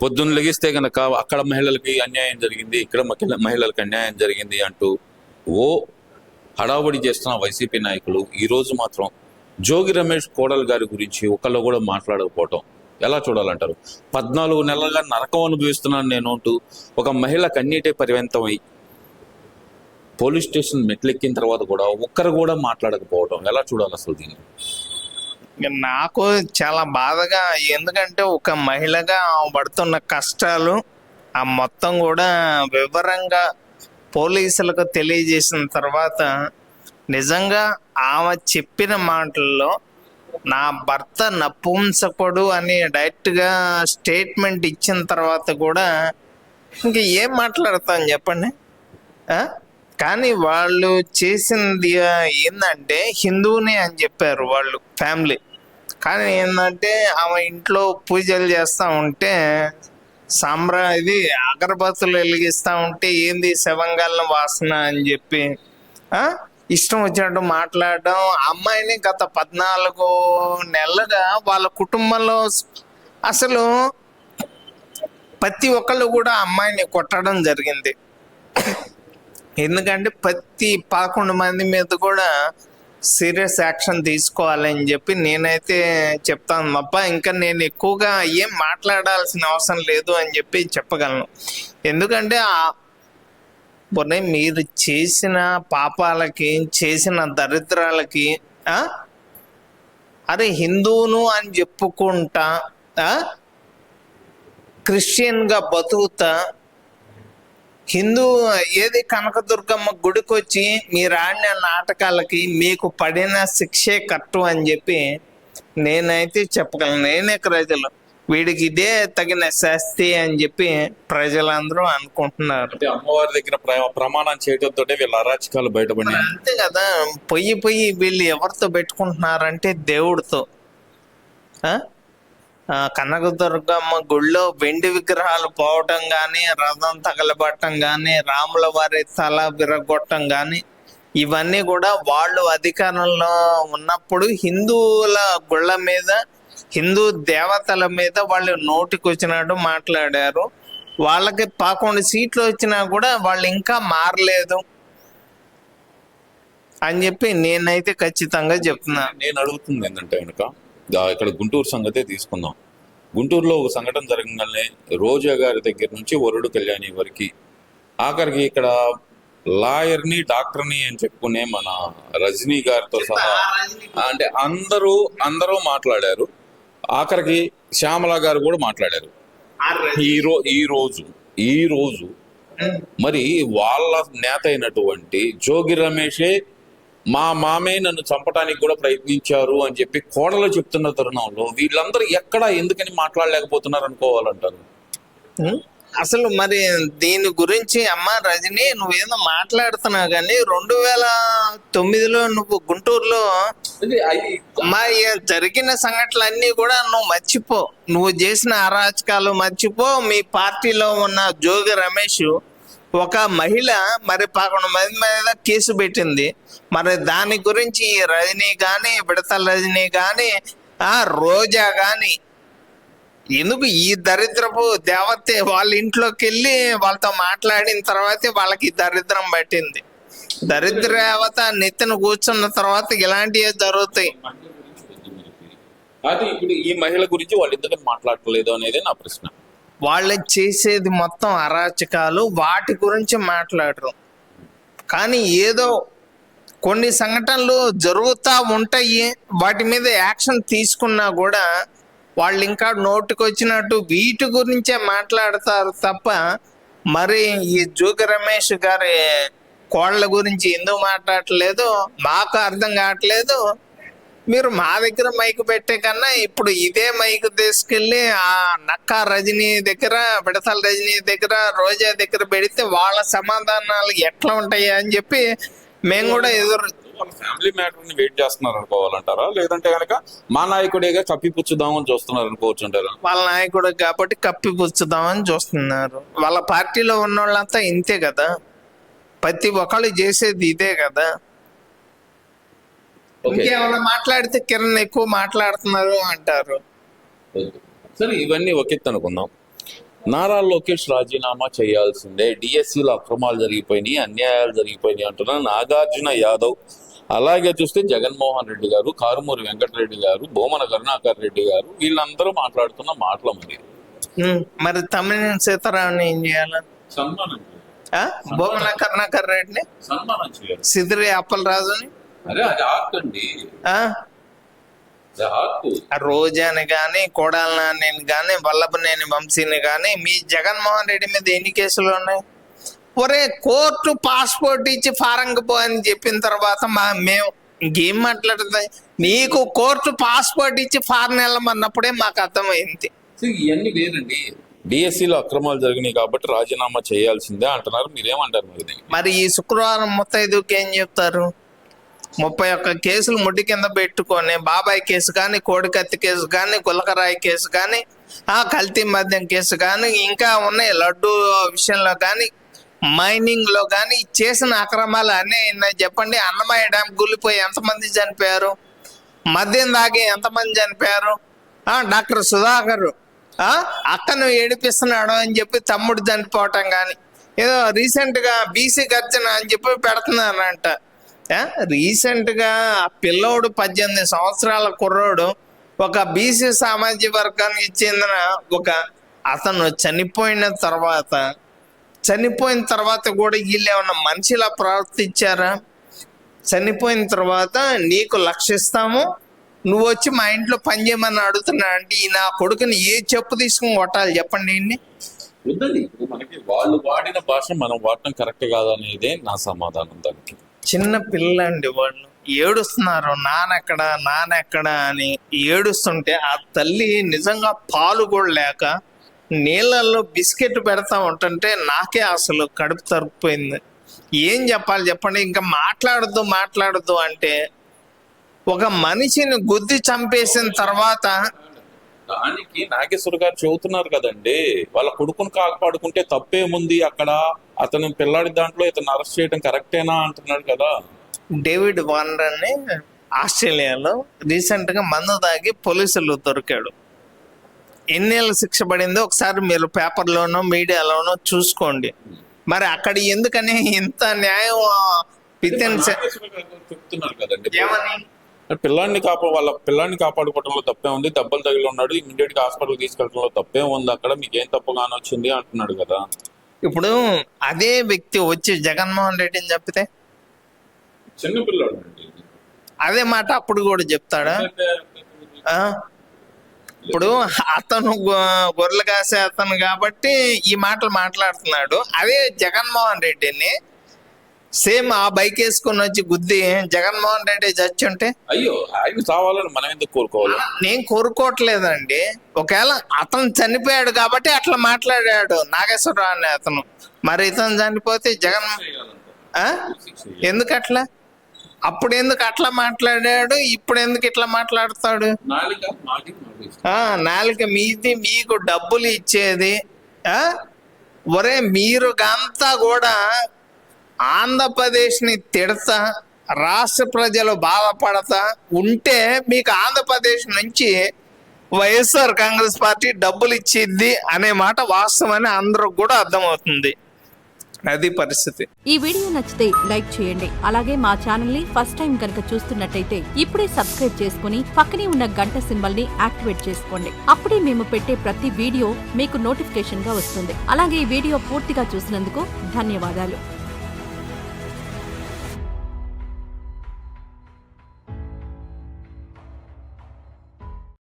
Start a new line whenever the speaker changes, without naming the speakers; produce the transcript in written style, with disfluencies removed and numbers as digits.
పొద్దున్న లెగిస్తే గనక అక్కడ మహిళలకి అన్యాయం జరిగింది, ఇక్కడ మహిళలకు అన్యాయం జరిగింది అంటూ ఓ హడావుడి చేస్తున్న వైసీపీ నాయకులు ఈరోజు మాత్రం జోగి రమేష్ కోడలు గారి గురించి ఒకళ్ళు కూడా మాట్లాడకపోవటం ఎలా చూడాలంటారు? 14 నెలలుగా నరకం అనుభవిస్తున్నాను నేను అంటూ ఒక మహిళ కన్నీటే పరివంతమై పోలీస్ స్టేషన్ మెట్లెక్కిన తర్వాత కూడా ఒక్కరు కూడా మాట్లాడకపోవటం ఎలా చూడాలి అసలు దీన్ని?
నాకు చాలా బాధగా, ఎందుకంటే ఒక మహిళగా ఆమె పడుతున్న కష్టాలు ఆ మొత్తం కూడా వివరంగా పోలీసులకు తెలియజేసిన తర్వాత నిజంగా ఆమె చెప్పిన మాటల్లో నా భర్త నపుంసకుడు అని డైరెక్ట్గా స్టేట్మెంట్ ఇచ్చిన తర్వాత కూడా ఇంక ఏం మాట్లాడతాను చెప్పండి. కానీ వాళ్ళు చేసింది ఏంటంటే హిందువుని అని చెప్పారు వాళ్ళు ఫ్యామిలీ. కానీ ఏంటంటే ఆమె ఇంట్లో పూజలు చేస్తూ ఉంటే ఇది అగరబత్తులు వెలిగిస్తూ ఉంటే ఏంది శవంగాలను వాసన అని చెప్పి ఇష్టం వచ్చినట్టు మాట్లాడడం. అమ్మాయిని గత 14 నెలలుగా వాళ్ళ కుటుంబంలో అసలు ప్రతి ఒక్కళ్ళు కూడా అమ్మాయిని కొట్టడం జరిగింది. ఎందుకంటే ప్రతి 11 మంది మీద కూడా సీరియస్ యాక్షన్ తీసుకోవాలని చెప్పి నేనైతే చెప్తాను తప్ప ఇంకా నేను ఎక్కువగా ఏం మాట్లాడాల్సిన అవసరం లేదు అని చెప్పి చెప్పగలను. ఎందుకంటే మీరు చేసిన పాపాలకి, చేసిన దరిద్రాలకి అరే హిందువును అని చెప్పుకుంటా క్రిస్టియన్గా బతుకుతా హిందూ ఏది కనకదుర్గమ్మ గుడికి వచ్చి మీరు ఆడిన నాటకాలకి మీకు పడిన శిక్షే కట్టు అని చెప్పి నేనైతే చెప్పగలను. నేనే ప్రజలు వీడికి ఇదే తగిన శాస్తి అని చెప్పి ప్రజలందరూ అనుకుంటున్నారు.
అమ్మవారి దగ్గర ప్రమాణం చేయడంతో వీళ్ళ అరాచకాలు బయటపడి
అంతే కదా. పొయ్యి వీళ్ళు ఎవరితో పెట్టుకుంటున్నారంటే దేవుడితో. కనకదుర్గమ్మ గుళ్ళో వెండి విగ్రహాలు పోవటం కానీ, రథం తగలబట్టం కానీ, రాముల వారి తల విరగొట్టం కానీ ఇవన్నీ కూడా వాళ్ళు అధికారంలో ఉన్నప్పుడు హిందువుల గుళ్ళ మీద, హిందూ దేవతల మీద వాళ్ళు నోటికి వచ్చినట్టు మాట్లాడారు. వాళ్ళకి 11 సీట్లు వచ్చినా కూడా వాళ్ళు ఇంకా మారలేదు అని చెప్పి నేనైతే ఖచ్చితంగా చెప్తున్నా.
నేను అడుగుతుంది ఏంటంటే కనుక ఇక్కడ గుంటూరు సంగతే తీసుకుందాం. గుంటూరులో ఒక సంఘటన జరగగానే రోజా గారి దగ్గర నుంచి వరుడు కళ్యాణి వరకు ఆఖరికి ఇక్కడ లాయర్ని, డాక్టర్ని అని చెప్పుకునే మన రజనీ గారితో సహా అంటే అందరూ మాట్లాడారు. ఆఖరికి శ్యామల గారు కూడా మాట్లాడారు. ఈ రోజు మరి వాళ్ళ నేత అయినటువంటి జోగి రమేషే మా మామే నన్ను చంపడానికి కూడా ప్రయత్నించారు అని చెప్పి కోడలు చెప్తున్న తరుణంలో వీళ్ళందరూ ఎందుకని మాట్లాడలేకపోతున్నారు అనుకోవాలంటారు?
అసలు మరి దీని గురించి అమ్మ రజని నువ్వేదో మాట్లాడుతున్నావు కానీ 2009లో నువ్వు గుంటూరులో మా జరిగిన సంఘటనలన్నీ కూడా నువ్వు మర్చిపో. నువ్వు చేసిన అరాచకాలు మర్చిపో. మీ పార్టీలో ఉన్న జోగి రమేష్ ఒక మహిళ మరి 11 మంది మీద కేసు పెట్టింది. మరి దాని గురించి రజనీ కానీ, విడతల రజనీ కానీ, రోజా కానీ ఎందుకు ఈ దరిద్రపు దేవతే వాళ్ళ ఇంట్లోకి వెళ్ళి వాళ్ళతో మాట్లాడిన తర్వాతే వాళ్ళకి దరిద్రం పట్టింది. దరిద్రవత నెత్తిన కూర్చున్న తర్వాత ఇలాంటివి జరుగుతాయి.
ఇప్పుడు ఈ మహిళ గురించి వాళ్ళు ఎందుకు మాట్లాడలేదు అనేది నా ప్రశ్న.
వాళ్ళు చేసేది మొత్తం అరాచకాలు, వాటి గురించి మాట్లాడరు. కానీ ఏదో కొన్ని సంఘటనలు జరుగుతూ ఉంటాయి, వాటి మీద యాక్షన్ తీసుకున్నా కూడా వాళ్ళు ఇంకా నోటికి వచ్చినట్టు వీటి గురించే మాట్లాడతారు తప్ప మరి ఈ జోగి రమేష్ గారి కోళ్ళ గురించి ఎందుకు మాట్లాడట్లేదు మాకు అర్థం కావట్లేదు. మీరు మా దగ్గర మైకు పెట్టే కన్నా ఇప్పుడు ఇదే మైకు తీసుకెళ్ళి ఆ నక్కా రజనీ దగ్గర, విడతల రజనీ దగ్గర, రోజా దగ్గర పెడితే వాళ్ళ సమాధానాలు ఎట్లా ఉంటాయి అని చెప్పి మేము కూడా
ఫ్యామిలీ మ్యాటర్ ని వెయిట్ చేస్తున్నారు అనుకోవాలంటారా? లేదంటే కనుక మా నాయకుడిగా కప్పిపుచ్చుదామని చూస్తున్నారు అనుకోవచ్చు అంటారా?
వాళ్ళ నాయకుడు కాబట్టి కప్పిపుచ్చుదామని చూస్తున్నారు. వాళ్ళ పార్టీలో ఉన్న వాళ్ళంతా ఇంతే కదా, ప్రతి ఒక్కళ్ళు చేసేది ఇదే కదా. ఇంకేమైనా మాట్లాడితే కిరణ్ ఎక్కువ మాట్లాడుతున్నారు అంటారు.
సరే, ఇవన్నీ ఒకెత్తు అనుకుందాం. నారా లోకేష్ రాజీనామా చేయాల్సిందే, డిఎస్సిలో అక్రమాలు జరిగిపోయినాయి, అన్యాయాలు జరిగిపోయినాయి అంటున్న నాగార్జున యాదవ్, అలాగే చూస్తే జగన్మోహన్ రెడ్డి గారు, కారుమూరి వెంకటరెడ్డి గారు, బోమన కరుణాకర్ రెడ్డి గారు, వీళ్ళందరూ మాట్లాడుతున్న మాటలు మరి.
మరి తమ్మినేని సీతారామన్ ఏం చేయాలి?
సన్మానం
బోమన కరుణాకర్ రెడ్డిని,
సన్మానం చేయాలి.
సిదిరి అప్పలరాజుని,
అరే అది ఆకండి,
రోజాని గాని, కోడాల నాని గాని, వల్లభనేని వంశీని గాని, మీ జగన్మోహన్ రెడ్డి మీద ఎన్ని కేసులు ఉన్నాయి? ఒరే కోర్టు పాస్పోర్ట్ ఇచ్చి ఫారంకి పో అని చెప్పిన తర్వాత మేము ఇంకేం మాట్లాడుతుంది? నీకు కోర్టు పాస్పోర్ట్ ఇచ్చి ఫారెన్ వెళ్ళమన్నప్పుడే మాకు అర్థమైంది.
ఇవన్నీ వేరండి. డిఎస్సిలో అక్రమాలు జరిగినాయి కాబట్టి రాజీనామా చేయాల్సిందే అంటున్నారు, మీరేమంటారు?
మరి ఈ శుక్రవారం ముత్తైదుకి ఏం చెప్తారు? 31 కేసులు ముడ్డి కింద పెట్టుకొని, బాబాయ్ కేసు కానీ, కోడికత్తి కేసు కానీ, గులకరాయి కేసు కానీ, కల్తీ మద్యం కేసు కానీ, ఇంకా ఉన్నాయి లడ్డు విషయంలో కానీ, మైనింగ్ లో కానీ చేసిన అక్రమాలు అన్నీ ఉన్నాయి. చెప్పండి, అన్నమయ్య డ్యామ్ గుల్లిపోయి ఎంతమంది చనిపోయారు? మద్యం తాగి ఎంతమంది చనిపోయారు? డాక్టర్ సుధాకర్ అక్కను ఏడిపిస్తున్నాడు అని చెప్పి తమ్ముడు చనిపోవటం కానీ, ఏదో రీసెంట్ గా బీసీ గర్జన అని చెప్పి పెడుతున్నారంట. రీసెంట్ గా ఆ పిల్లోడు 18 సంవత్సరాల కుర్రోడు ఒక బీసీ సామాజిక వర్గానికి చెందిన అతను చనిపోయిన తర్వాత కూడా వీళ్ళు ఏమన్నా మనిషిలా ప్రవర్తించారా? చనిపోయిన తర్వాత నీకు లక్షిస్తాము, నువ్వు వచ్చి మా ఇంట్లో పని చేయమని అడుగుతున్నా అంటే ఈ నా కొడుకుని ఏ చెప్పు తీసుకుని కొట్టాలి చెప్పండి?
వద్దండి, మనకి వాళ్ళు వాడిన భాష మనం వాడటం కరెక్ట్ కాదనేదే నా సమాధానం. దానికి
చిన్న పిల్లండి, వాళ్ళు ఏడుస్తున్నారు, నానెక్కడ అని ఏడుస్తుంటే ఆ తల్లి నిజంగా పాలు కూడా లేక నీళ్ళల్లో బిస్కెట్ పెడతా ఉంటుంటే నాకే అసలు కడుపు తరుపుపోయింది. ఏం చెప్పాలి చెప్పండి? ఇంకా మాట్లాడద్దు అంటే ఒక మనిషిని గుద్ది చంపేసిన తర్వాత
దానికి నాగేశ్వర గారు చెబుతున్నారు కదండి, వాళ్ళ కొడుకును కాపాడుకుంటే తప్పేముంది అక్కడ, అతను పిల్లాడి దాంట్లో ఇతను అరెస్ట్ చేయడం కరెక్టేనా అంటున్నాడు కదా.
డేవిడ్ వార్నర్ అని ఆస్ట్రేలియాలో రీసెంట్ గా మందు తాగి పోలీసులు దొరికాడు. ఎన్నేళ్ళు శిక్ష పడిందో ఒకసారి మీరు పేపర్లోనో మీడియాలోనో చూసుకోండి. మరి అక్కడ ఎందుకని ఇంత న్యాయం
చెప్తున్నారు కదండి? ఏమని? వాళ్ళ పిల్లాన్ని కాపాడుకోవడంలో తప్పే ఉంది, దెబ్బలు తగిలి ఉన్నాడు, ఇమీడియట్ గా హాస్పిటల్ తీసుకెళ్ళడంలో తప్పే ఉంది, అక్కడ మీకేం తప్పుగానే వచ్చింది అంటున్నాడు కదా.
ఇప్పుడు అదే వ్యక్తి వచ్చి జగన్మోహన్ రెడ్డిని చెప్తే
చిన్నపిల్లాడు
అదే మాట అప్పుడు కూడా చెప్తాడా? ఇప్పుడు అతను గొర్రెలు కాసే అతను కాబట్టి ఈ మాటలు మాట్లాడుతున్నాడు. అదే జగన్మోహన్ రెడ్డిని సేమ్ ఆ బైక్ వేసుకుని వచ్చి గుద్ది జగన్మోహన్ రెడ్డి చచ్చి ఉంటే,
అయ్యో ఆయన చావాలని మనం ఎందుకు కోరుకోవాలి?
నేను కోరుకోవట్లేదండి. ఒకవేళ అతను చనిపోయాడు కాబట్టి అట్లా మాట్లాడాడు నాగేశ్వరరావు అనే అతను. మరి ఇతను చనిపోతే ఎందుకు అట్లా? అప్పుడు ఎందుకు అట్లా మాట్లాడాడు, ఇప్పుడు ఎందుకు ఇట్లా మాట్లాడతాడు? నాలుక మీది, మీకు డబ్బులు ఇచ్చేది. ఒరే మీరు అంతా కూడా ఆంధ్రప్రదేశ్ ని తిడతా, రాష్ట్ర ప్రజలు బాధపడతా ఉంటే మీకు ఆంధ్రప్రదేశ్ నుంచి వైఎస్ఆర్ కాంగ్రెస్ పార్టీ డబ్బులు ఇచ్చిద్ది అనే మాట వాస్తవమని అందరికి కూడా అర్థమవుతుంది. అది పరిస్థితి.
ఈ వీడియో నచ్చితే లైక్ చేయండి. అలాగే మా ఛానల్ ని ఫస్ట్ టైం కనుక చూస్తున్నట్టయితే ఇప్పుడే సబ్స్క్రైబ్ చేసుకుని పక్కనే ఉన్న గంట సింబల్ ని యాక్టివేట్ చేసుకోండి. అప్పుడే మేము పెట్టే ప్రతి వీడియో మీకు నోటిఫికేషన్ గా వస్తుంది. అలాగే ఈ వీడియో పూర్తిగా చూసినందుకు ధన్యవాదాలు.